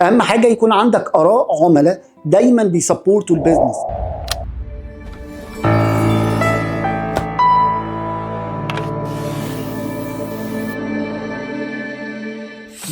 اهم حاجه يكون عندك اراء عملاء دايما بيسبورتوا البيزنس.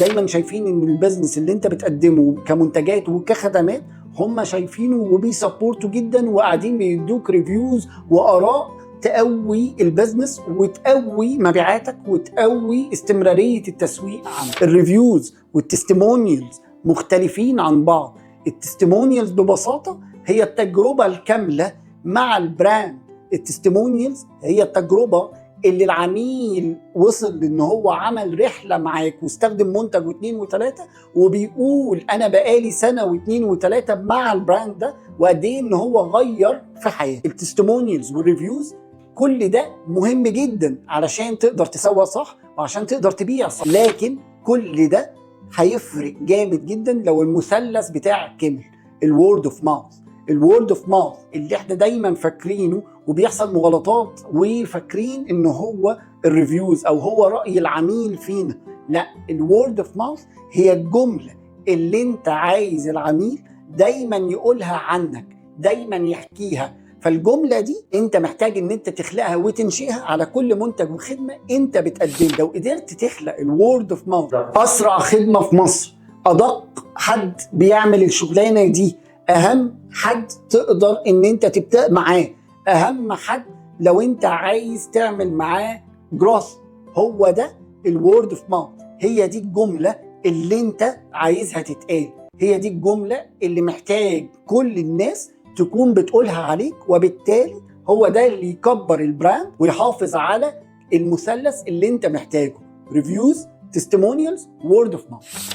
دايما شايفين ان البيزنس اللي انت بتقدمه كمنتجات وكخدمات هم شايفينه وبيسبورتوا جدا وقاعدين بيدوك ريفيوز واراء تقوي البيزنس وتقوي مبيعاتك وتقوي استمراريه التسويق عنك. الريفيوز والتستيمونيالز مختلفين عن بعض. التستيمونيالز ببساطه هي التجربه الكامله مع البراند. التستيمونيالز هي التجربه اللي العميل وصل ان هو عمل رحله معاك واستخدم منتج واثنين وثلاثه وبيقول انا بقالي سنه واثنين وثلاثه مع البراند ده وقد ايه ان هو غير في حياتي. التستيمونيالز والريفيوز كل ده مهم جدا علشان تقدر تسوق صح وعشان تقدر تبيع صح، لكن كل ده هيفرق جامد جدا لو المثلث بتاعك كمل. الورد اوف ماوث، الورد اوف ماوث اللي احنا دايما فاكرينه وبيحصل مغالطات وفاكرين ان هو الريفيوز او هو رأي العميل فينا. لا، الورد اوف ماوث هي الجملة اللي انت عايز العميل دايما يقولها عنك، دايما يحكيها. فالجملة دي انت محتاج ان انت تخلقها وتنشئها على كل منتج وخدمة انت بتقدمها. لو قدرت تخلق الورد اوف ماوث، اسرع خدمة في مصر، ادق حد بيعمل الشغلانة دي، اهم حد تقدر ان انت تبدأ معاه، اهم حد لو انت عايز تعمل معاه جروث، هو ده الورد اوف ماوث. هي دي الجملة اللي انت عايزها تتقال، هي دي الجملة اللي محتاج كل الناس تكون بتقولها عليك، وبالتالي هو ده اللي يكبر البراند ويحافظ على المثلث اللي انت محتاجه: ريفيوز، تستيمونيالز، وورد اوف ماوث.